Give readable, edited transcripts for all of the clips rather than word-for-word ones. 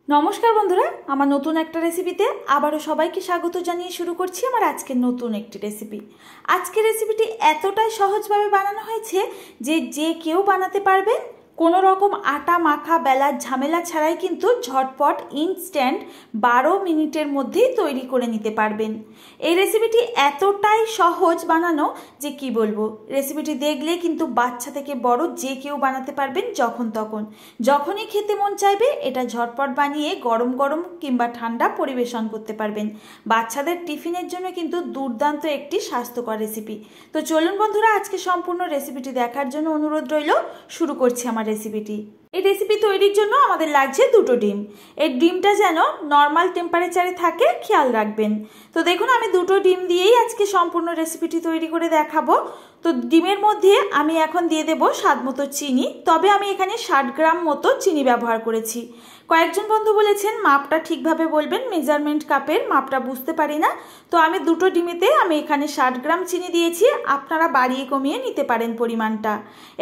নমস্কার বন্ধুরা, আমার নতুন একটা রেসিপিতে আবারও সবাইকে স্বাগত জানিয়ে শুরু করছি আমার আজকের নতুন একটি রেসিপি। আজকের রেসিপিটি এতটাই সহজভাবে বানানো হয়েছে যে যে কেউ বানাতে পারবেন। কোনো রকম আটা মাখা বেলার ঝামেলা ছাড়াই কিন্তু ঝটপট ইনস্ট্যান্ট 12 মিনিটের মধ্যেই তৈরি করে নিতে পারবেন। এই রেসিপিটি এতটাই সহজ বানানো যে কি বলবো, রেসিপিটি দেখলে কিন্তু বাচ্চা থেকে বড় যে কেউ বানাতে পারবেন। যখন তখন যখনই খেতে মন চাইবে এটা ঝটপট বানিয়ে গরম গরম কিংবা ঠান্ডা পরিবেশন করতে পারবেন। বাচ্চাদের টিফিনের জন্য কিন্তু দুর্দান্ত একটি স্বাস্থ্যকর রেসিপি। তো চলুন বন্ধুরা, আজকে সম্পূর্ণ রেসিপিটি দেখার জন্য অনুরোধ রইল। শুরু করছি আমার রেসিপিটি। এই রেসিপি তৈরির জন্য আমাদের লাগছে দুটো ডিম। এই ডিমটা যেন নর্মাল টেম্পারেচারে থাকে খেয়াল রাখবেন। তো দেখুন, আমি দুটো ডিম দিয়েই আজকে সম্পূর্ণ রেসিপিটি তৈরি করে দেখাবো। তো ডিমের মধ্যে আমি এখন দিয়ে দেব স্বাদ মতো চিনি। তবে আমি এখানে 60 গ্রাম মতো চিনি ব্যবহার করেছি। কয়েকজন বন্ধু বলেছেন মাপটা ঠিকভাবে বলবেন, মেজারমেন্ট কাপের মাপটা বুঝতে পারি না। তো আমি দুটো ডিমেতে আমি এখানে 60 গ্রাম চিনি দিয়েছি। আপনারা বাড়িয়ে কমিয়ে নিতে পারেন পরিমাণটা।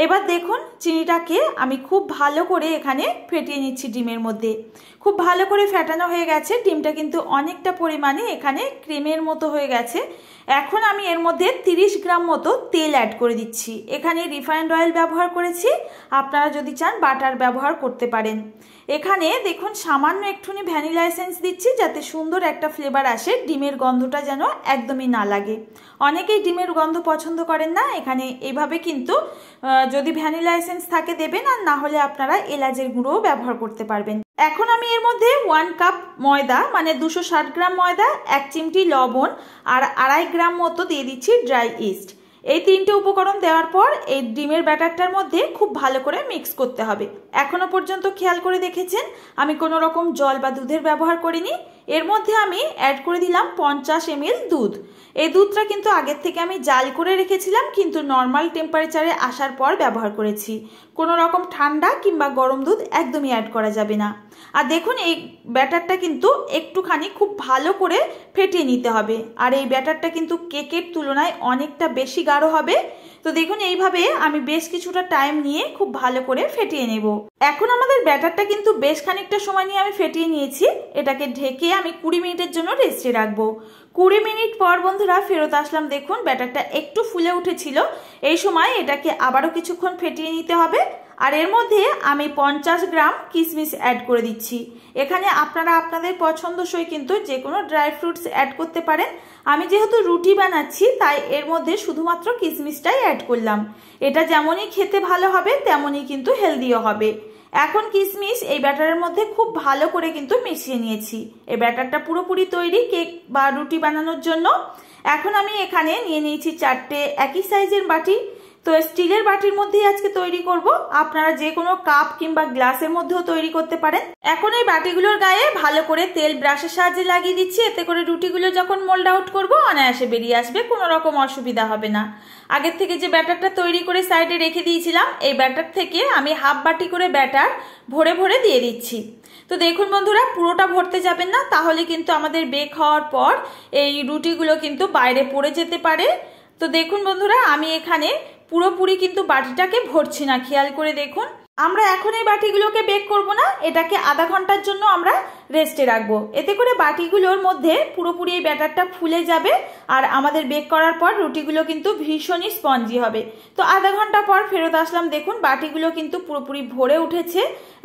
এবার দেখুন, চিনিটাকে আমি খুব ভালো করে এখানে ফেটিয়ে নিচ্ছি ডিমের মধ্যে। খুব ভালো করে ফেটানো হয়ে গেছে। ডিমটা কিন্তু অনেকটা পরিমাণে এখানে ক্রিমের মতো হয়ে গেছে। এখন আমি এর মধ্যে 30 গ্রাম মতো তেল অ্যাড করে দিচ্ছি। এখানে রিফাইন্ড অয়েল ব্যবহার করেছি, আপনারা যদি চান বাটার ব্যবহার করতে পারেন। এখানে দেখুন সামান্য একটুখানি ভ্যানিলা এসেন্স দিচ্ছি যাতে সুন্দর একটা ফ্লেভার আসে, ডিমের গন্ধটা যেন একদমই না লাগে। অনেকেই ডিমের গন্ধ পছন্দ করেন না, এখানে এইভাবে কিন্তু যদি ভ্যানিলা এসেন্স থাকে দেবেন, আর না হলে আপনারা এলাচের গুঁড়োও ব্যবহার করতে পারবেন। এখন আমি এর মধ্যে 1 কাপ ময়দা মানে 260 গ্রাম ময়দা, 1 চিমটি লবণ আর 2.5 গ্রাম মতো দিয়ে দিচ্ছি ড্রাই ইস্ট। এই তিনটে উপকরণ দেওয়ার পর এই ডিমের ব্যাটারটার মধ্যে খুব ভালো করে মিক্স করতে হবে। এখনো পর্যন্ত খেয়াল করে দেখেছেন আমি কোনো রকম জল বা দুধের ব্যবহার করিনি। এর মধ্যে আমি অ্যাড করে দিলাম 50 ml দুধ। এই দুধটা কিন্তু আগের থেকে আমি জাল করে রেখেছিলাম, কিন্তু নর্মাল টেম্পারেচারে আসার পর ব্যবহার করেছি। কোনো রকম ঠান্ডা কিংবা গরম দুধ একদমই অ্যাড করা যাবে না। আর দেখুন, এই ব্যাটারটা কিন্তু একটুখানি খুব ভালো করে ফেটিয়ে নিতে হবে। আর এই ব্যাটারটা কিন্তু কেকের তুলনায় অনেকটা বেশি গাঢ় হবে। তো দেখুন, এইভাবে আমি বেশ কিছুটা টাইম নিয়ে খুব ভালো করে ফেটিয়ে নেব। এখন আমাদের ব্যাটারটা কিন্তু বেশ খানিকটা সময় নিয়ে আমি ফেটিয়ে নিয়েছি। এটাকে ঢেকে আমি 20 মিনিটের জন্য রেস্টে রাখবো। 20 মিনিট পর বন্ধুরা ফেরত আসলাম। দেখুন ব্যাটারটা একটু ফুলে উঠেছিল। এই সময় এটাকে আবারও কিছুক্ষণ ফেটিয়ে নিতে হবে। আর এর মধ্যে আমি 50 গ্রাম কিশমিশ অ্যাড করে দিচ্ছি। এখানে আপনারা আপনাদের পছন্দসই কিন্তু যে কোনো ড্রাই ফ্রুটস অ্যাড করতে পারেন। আমি যেহেতু রুটি বানাচ্ছি তাই এর মধ্যে শুধুমাত্র কিশমিশটাই অ্যাড করলাম। এটা যেমনই খেতে ভালো হবে তেমনই কিন্তু হেলদিও হবে। এখন কিশমিশ এই ব্যাটারের মধ্যে খুব ভালো করে কিন্তু মিশিয়ে নিয়েছি। এই ব্যাটারটা পুরোপুরি তৈরি কেক বা রুটি বানানোর জন্য। এখন আমি এখানে নিয়ে নিয়েছি 4টে একই সাইজের বাটি। তো স্টিলের বাটির মধ্যেই আজকে তৈরি করব। আপনারা যে কোনো কাপ কিংবা গ্লাসের মধ্যেও তৈরি করতে পারেন। এখন এই বাটিগুলোর গায়ে ভালো করে তেল ব্রাশের সাহায্যে লাগিয়ে দিচ্ছি। এতে করে রুটিগুলো যখন মোল্ড আউট করবো অনায়াসে বেরিয়ে আসবে, কোনো রকম অসুবিধা হবে না। আগের থেকে যে ব্যাটারটা তৈরি করে সাইডে রেখে দিয়েছিলাম, এই ব্যাটার থেকে আমি হাফ বাটি করে ব্যাটার ভরে ভরে দিয়ে দিচ্ছি। তো দেখুন বন্ধুরা, পুরোটা ভরতে যাবেন না, তাহলে কিন্তু আমাদের বেক হওয়ার পর এই রুটিগুলো কিন্তু বাইরে পড়ে যেতে পারে। তো দেখুন বন্ধুরা, আমি এখানে পুরোপুরি কিন্তু বাটিটাকে ভরছি না, খেয়াল করে দেখুন। আমরা এখন এই বাটিগুলোকে বেক করব না, এটাকে আধা ঘন্টার জন্য আমরা রেস্টে রাখবো। এতে করে বাটিগুলোর মধ্যে পুরোপুরি এই ব্যাটারটা ফুলে যাবে আর আমাদের বেক করার পর রুটিগুলো কিন্তু ভীষণই স্পঞ্জি হবে। তো আধা ঘন্টা পর ফেরত আসলাম। দেখুন বাটিগুলো কিন্তু পুরোপুরি ভরে উঠেছে।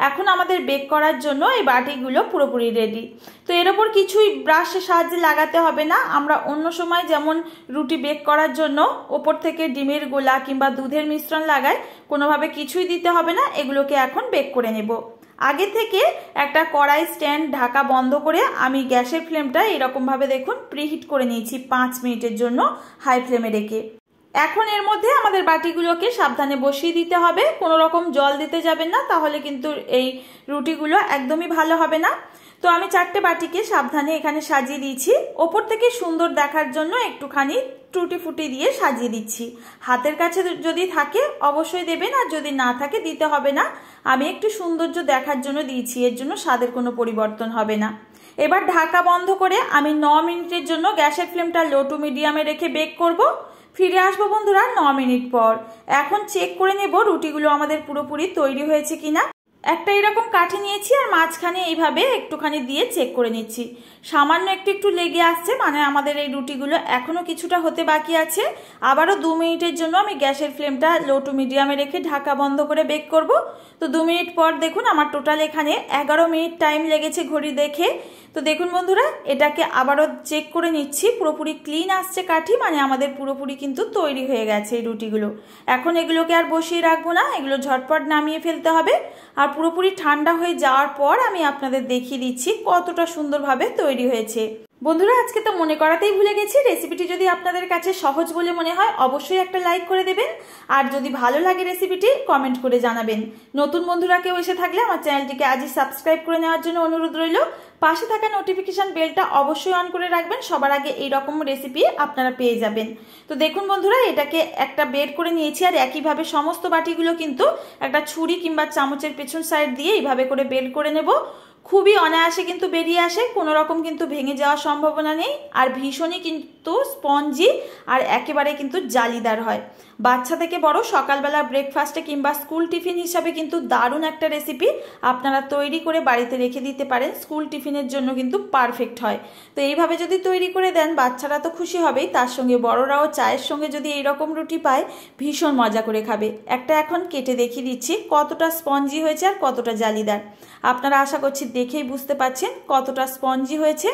এখন আমাদের বেক করার জন্য এই বাটিগুলো পুরোপুরি রেডি। তো এর ওপর কিছুই ব্রাশের সাহায্যে লাগাতে হবে না। আমরা অন্য সময় যেমন রুটি বেক করার জন্য ওপর থেকে ডিমের গোলা কিংবা দুধের মিশ্রণ লাগাই, কোনোভাবে কিছুই দিতে হবে না। এগুলোকে এখন বেক করে নেব। আগে থেকে একটা কড়াই স্ট্যান্ড ঢাকা বন্ধ করে আমি গ্যাসের ফ্লেমটা এরকমভাবে দেখুন প্রিহিট করে নিয়েছি 5 মিনিটের জন্য হাই ফ্লেমে রেখে। এখন এর মধ্যে আমাদের বাটিগুলোকে সাবধানে বসিয়ে দিতে হবে। কোনো রকম জল দিতে যাবেন না, তাহলে কিন্তু এই রুটিগুলো একদমই ভালো হবে না। তো আমি 4টে বাটিকে সাবধানে এখানে সাজিয়ে দিয়েছি। ওপর থেকে সুন্দর দেখার জন্য একটুখানি টুটি ফুটি দিয়ে সাজিয়ে দিচ্ছি। হাতের কাছে যদি থাকে অবশ্যই দেবেন, আর যদি না থাকে দিতে হবে না। আমি একটু সৌন্দর্য দেখার জন্য দিয়েছি, এর জন্য স্বাদের কোনো পরিবর্তন হবে না। এবার ঢাকা বন্ধ করে আমি 9 মিনিটের জন্য গ্যাসের ফ্লেমটা লো টু মিডিয়ামে রেখে বেক করব। ফিরে আসবো বন্ধুরা 9 মিনিট পর। এখন চেক করে নেব রুটিগুলো আমাদের পুরোপুরি তৈরি হয়েছে কিনা। একটা এরকম কাঠি নিয়েছি আর মাঝখানে এইভাবে একটুখানি দিয়ে চেক করে নিচ্ছি। সামান্য একটু একটু লেগে আসছে, মানে আমাদের এই রুটিগুলো এখনও কিছুটা হতে বাকি আছে। আবারও 2 মিনিটের জন্য আমি গ্যাসের ফ্লেমটা লো টু মিডিয়ামে রেখে ঢাকা বন্ধ করে বেক করব। তো 2 মিনিট পর দেখুন আমার টোটাল এখানে 11 মিনিট টাইম লেগেছে ঘড়ি দেখে। তো দেখুন বন্ধুরা, এটাকে আবারও চেক করে নিচ্ছি, পুরোপুরি ক্লিন আসছে কাঠি, মানে আমাদের পুরোপুরি কিন্তু তৈরি হয়ে গেছে এই রুটিগুলো। এখন এগুলোকে আর বসিয়ে রাখবো না, এগুলো ঝটপট নামিয়ে ফেলতে হবে। আর পুরোপুরি ঠান্ডা হয়ে যাওয়ার পর আমি আপনাদের দেখিয়ে দিচ্ছি কতটা সুন্দরভাবে তৈরি হয়েছে। বন্ধুরা, আজকে তো মনে করাতেই ভুলে গেছি, রেসিপিটি যদি আপনাদের কাছে সহজ বলে মনে হয় অবশ্যই একটা লাইক করে দেবেন, আর যদি ভালো লাগে রেসিপিটি কমেন্ট করে জানাবেন। নতুন বন্ধুরা কেউ এসে থাকলে আমার চ্যানেলটিকে আজই সাবস্ক্রাইব করে নেওয়ার জন্য অনুরোধ রইল। পাশে থাকা নোটিফিকেশন বেলটা অবশ্যই অন করে রাখবেন, সবার আগে এই রকম রেসিপি আপনারা পেয়ে যাবেন। তো দেখুন বন্ধুরা, এটাকে একটা বের করে নিয়েছি, আর একইভাবে সমস্ত বাটিগুলো কিন্তু একটা ছুরি কিংবা চামচের পেছন সাইড দিয়ে এইভাবে করে বের করে নেব। খুবই অনায়াসে কিন্তু বেরিয়ে আসে, কোনো রকম কিন্তু ভেঙে যাওয়ার সম্ভাবনা নেই, আর ভীষণই কিন্তু স্পঞ্জি আর একেবারে কিন্তু জালিদার হয়। বাচ্চা থেকে বড় সকালবেলা ব্রেকফাস্টে কিংবা স্কুল টিফিন হিসাবে কিন্তু দারুণ একটা রেসিপি আপনারা তৈরি করে বাড়িতে রেখে দিতে পারেন, স্কুল টিফিনের জন্য কিন্তু পারফেক্ট হয়। তো এইভাবে যদি তৈরি করে দেন বাচ্চারা তো খুশি হবেই, তার সঙ্গে বড়রাও চায়ের সঙ্গে যদি এইরকম রুটি পায় ভীষণ মজা করে খাবে। একটা এখন কেটে দেখিয়ে দিচ্ছি কতটা স্পঞ্জি হয়েছে আর কতটা জালিদার। আপনারা আশা করছি দেখেই বুঝতে পারছেন কতটা স্পঞ্জি হয়েছে।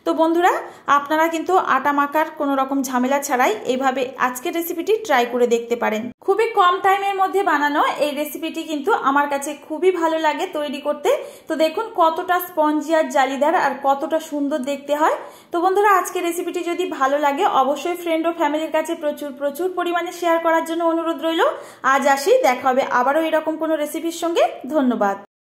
তো বন্ধুরা, আপনারা কিন্তু আটা মাখার কোনো রকম ঝামেলা ছাড়াই এইভাবে আজকের রেসিপিটি ট্রাই করে দেখতে পারেন। খুবই কম টাইমের মধ্যে বানানো এই রেসিপিটি কিন্তু আমার কাছে খুবই ভালো লাগে তৈরি করতে। তো দেখুন কতটা স্পঞ্জি আর জালিদার আর কতটা সুন্দর দেখতে হয়। তো বন্ধুরা, আজকের রেসিপিটি যদি ভালো লাগে অবশ্যই ফ্রেন্ড ও ফ্যামিলির কাছে প্রচুর পরিমাণে শেয়ার করার জন্য অনুরোধ রইল। আজ আসি, দেখা হবে আবারও এরকম কোনো রেসিপির সঙ্গে। ধন্যবাদ।